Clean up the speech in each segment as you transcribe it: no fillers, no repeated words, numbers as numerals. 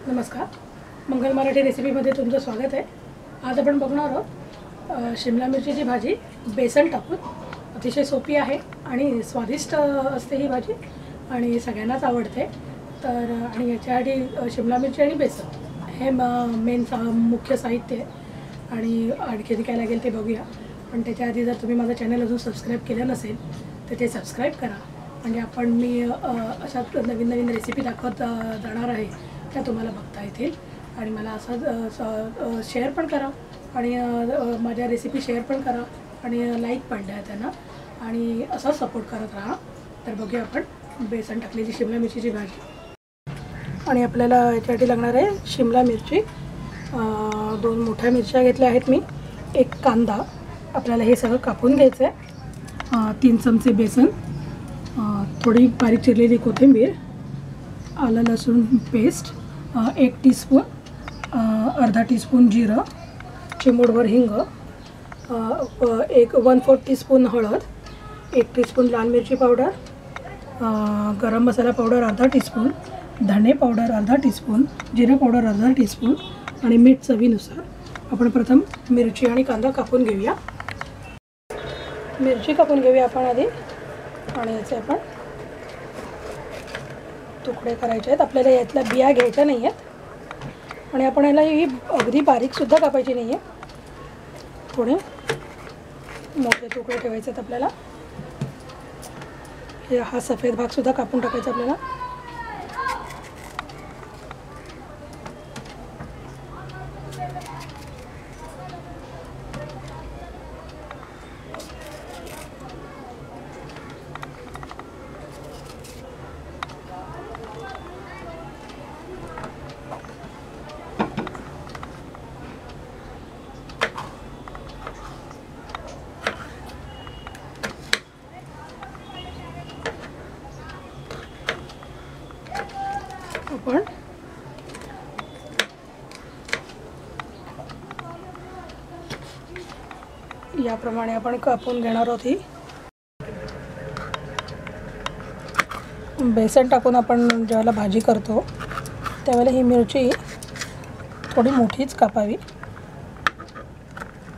नमस्कार, मंगल मराठी रेसिपीमध्ये तुमचं स्वागत आहे। आज आपण बघणार आहोत शिमला मिरचीची भाजी बेसन टाकून। अतिशय सोपी आहे आणि स्वादिष्ट असते ही भाजी आणि सगळ्यांनाच आवडते। तर आणि याच्यासाठी शिमला मिरची आणि बेसन हे मेन मुख्य साहित्य आहे आणि आणखी काय लागेल ते बघूया। पण त्याच्या आधी जर तुम्ही माझा चॅनल अजून सबस्क्राईब केलं नसेल तर ते सबस्क्राईब करा। म्हणजे मी अशा नवीन नवीन रेसिपी दाखवत जाणार आहे त्या तुम्हाला बघता येतील आणि मला असं शेअर पण करा आणि माझ्या रेसिपी शेअर पण करा आणि लाईक पण द्या त्यांना आणि असा सपोर्ट करत राहा। तर बघूया आपण बेसन टाकलेली शिमला मिरचीची भाजी। आणि आपल्याला याच्यासाठी लागणार आहे शिमला मिरची, 2 मोठ्या मिरच्या घेतल्या आहेत मी, 1 कांदा। आपल्याला हे सगळं कापून घ्यायचं आहे। 3 चमचे बेसन, थोडी बारीक चिरलेली कोथिंबीर, आलं लसूण पेस्ट, 1 टीस्पून, अर्धा टीस्पून जिरं, चिमूटभर हिंग, 1/4 टीस्पून हळद, 1 टीस्पून लाल मिरची पावडर, गरम मसाला पावडर अर्धा टीस्पून, धणे पावडर अर्धा टीस्पून, जिरे पावडर अर्धा टीस्पून आणि मीठ चवीनुसार। आपण प्रथम मिरची आणि कांदा कापून घेऊया। मिरची कापून घेऊया आपण आधी आणि याचे आपण तुकडे करायचे आहेत। आपल्याला यातल्या बिया घ्यायच्या नाही आहेत आणि आपण याला ही अगदी बारीकसुद्धा कापायची नाही आहे, थोडे मोठे तुकडे ठेवायचे आहेत आपल्याला। हा सफेद भागसुद्धा कापून टाकायचा आपल्याला। आपण याप्रमाणे आपण कापून घेणार आहोत। ही बेसन टाकून आपण ज्यावेळेला भाजी करतो त्यावेळेला ही मिरची थोडी मोठीच कापावी,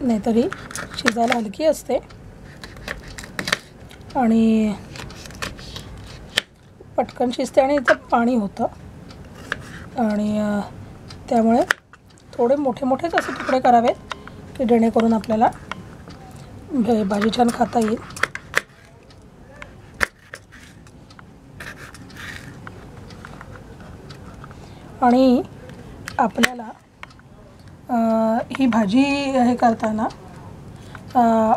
नाहीतर ही शिजायला हलकी असते आणि पटकन शिजते आणि याचं पाणी होतं आणि त्यामुळे थोडे मोठे मोठेच असे तुकडे करावेत की जेणेकरून आपल्याला भाजी छान खाता येईल। आणि आपल्याला ही भाजी हे करताना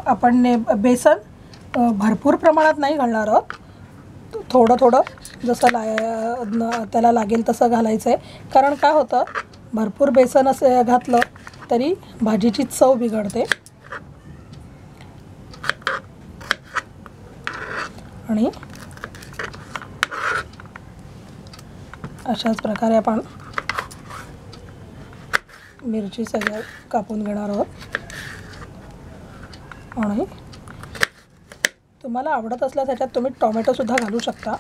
आपण बेसन भरपूर प्रमाणात नाही घालणार आहोत, थोडं थोडं जसं त्याला लागेल तसं घालायचं आहे। कारण काय होतं, भरपूर बेसन असं घातलं तरी भाजीची चव बिघडते आणि अशाच प्रकारे आपण मिरची सगळ्या कापून घेणार आहोत। आणि तुम्हाला आवडत असल्यास त्याच्यात तुम्ही टोमॅटोसुद्धा घालू शकता।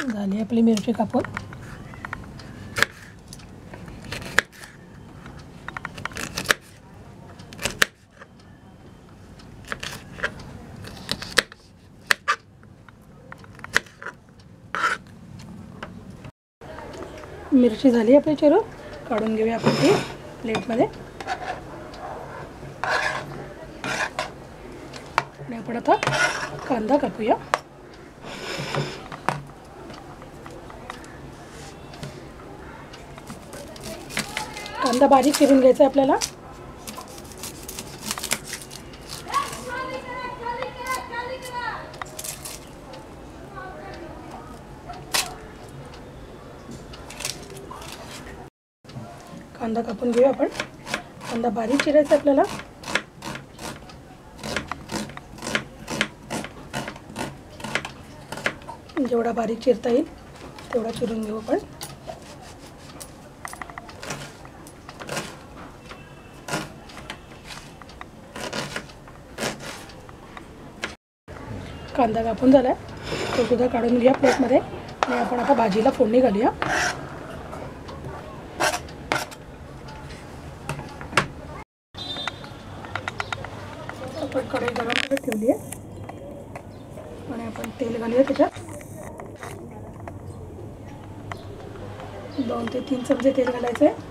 झाली आपली मिरची कापून। मिरची झाली आपली चिरून, काढून घेऊया आपण ती प्लेटमध्ये। आणि आपण आता कांदा कापूया। कांदा बारीक चिरून घ्यायचा आहे आपल्याला। कांदा कापून घेऊया आपण। कांदा बारीक चिरायचा आपल्याला। जेवढा बारीक चिरता येईल तेवढा चिरून घेऊ आपण। कांदा कापून झाला आहे, तो सुद्धा काढून घ्या प्लेटमध्ये आणि आपण आता भाजीला फोडणी घालूया. आपण कढई गरम करत ठेवली आहे आणि आपण तेल घालूया त्याच्यात. 2 ते 3 चमचे तेल घालायचं आहे.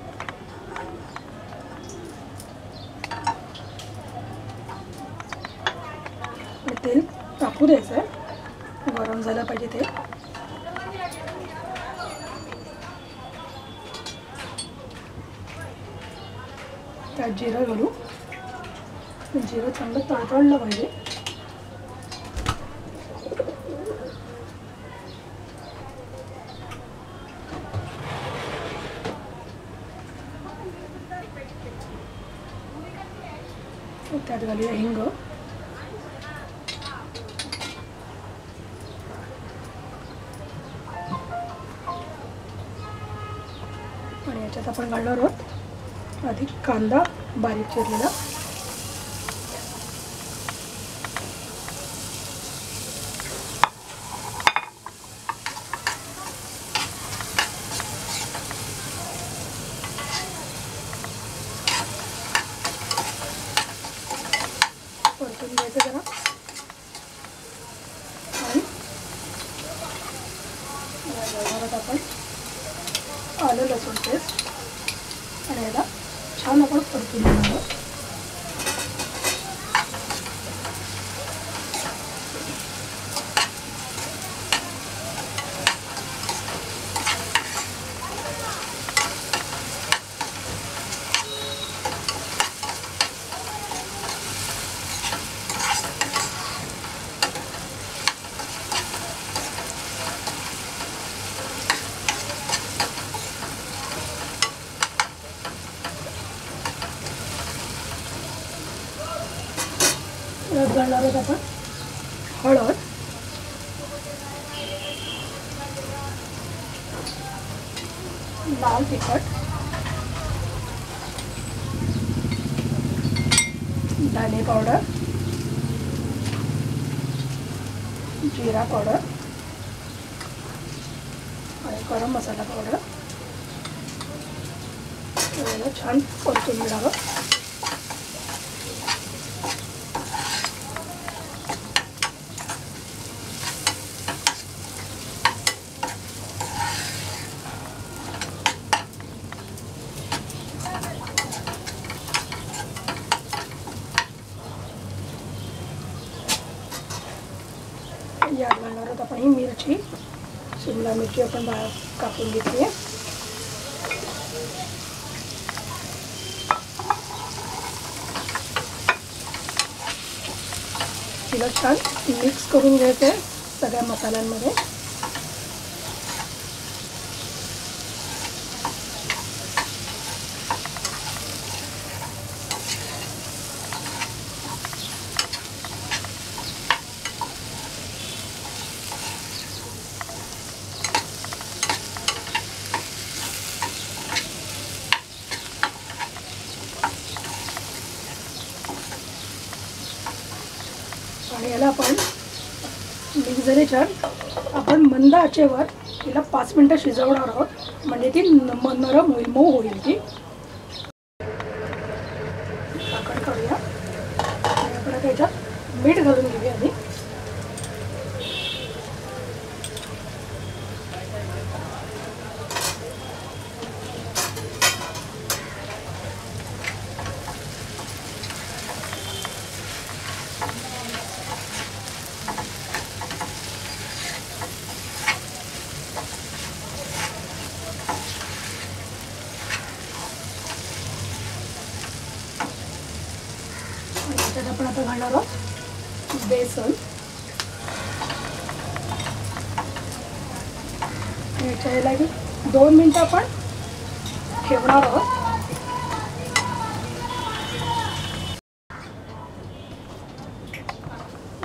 तेल तापू द्यायचं आहे, गरम झालं पाहिजे तेल. त्यात जिरं घालू. जिरं चांगलं तडतडलं पाहिजे. त्यात घालूया हिंग. आणि याच्यात आपण घालणार आहोत आधी कांदा बारीक चिरलेला. परतून घ्यायचं जरा. आणि घरात आपण आलं लसूण पेस्ट आणि याला छान आपण परतून घेणार आहोत. यात घालणार आहोत आपण हळद, लाल तिखट, धने पावडर, जिरा पावडर आणि गरम मसाला पावडर. याला छान परतून घ्यावं. यात घालणार आहोत आपण ही मिरची, शिमला मिरची आपण कापून घेतली आहे. तिला छान मिक्स करून घ्यायचं आहे सगळ्या मसाल्यांमध्ये. आणि याला आपण मिक्स झाले छान. आपण मंद आचेवर तिला 5 मिनिटं शिजवणार आहोत, म्हणजे ती नरम होईल, मऊ होईल ती. झाकण काढूया आणि आपण त्याच्यात मीठ घालून घेऊया आधी. त्यात आपण आता घालणार आहोत बेसन. याच्याला 2 मिनिटं आपण ठेवणार आहोत.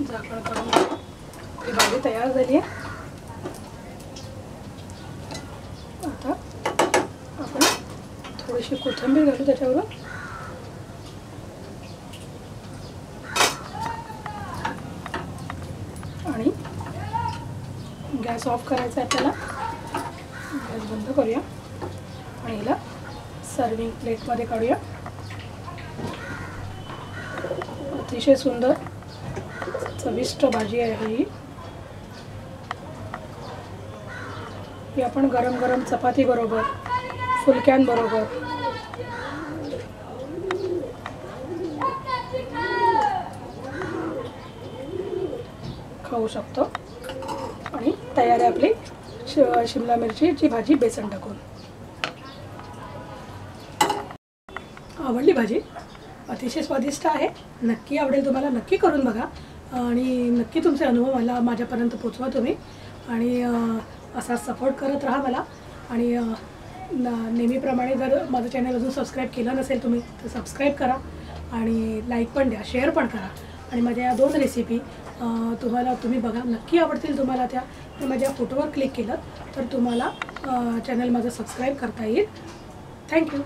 झाकण काढून ही भाजी तयार झाली आहे. आता आपण थोडीशी कोथिंबीर घालू त्याच्यावर. आणि गॅस ऑफ करायचा आहे आपल्याला. गॅस बंद करूया आणि हिला सर्विंग प्लेटमध्ये काढूया. अतिशय सुंदर चविष्ट भाजी आहे ही आपण गरम गरम चपाती बरोबर, फुलक्यांबरोबर खाऊ शकतो. आणि तयार आहे आपली शिमला मिरचीची भाजी बेसन टाकून. आवडली भाजी? अतिशय स्वादिष्ट आहे. नक्की आवडेल तुम्हाला. नक्की करून बघा आणि नक्की तुमचे अनुभव माझ्यापर्यंत पोचवा तुम्ही. आणि असा सपोर्ट करत राहा मला. आणि नेहमीप्रमाणे जर माझं चॅनल अजून सबस्क्राईब केलं नसेल तुम्ही तर सबस्क्राईब करा आणि लाईक पण द्या, शेअर पण करा. आणि माझ्या या 2 रेसिपी तुम्ही बघा, नक्की आवडतील तुम्हाला त्या. आणि माझ्या फोटोवर क्लिक केलं तर तुम्हाला चॅनल माझं सबस्क्राईब करता येईल. थँक्यू.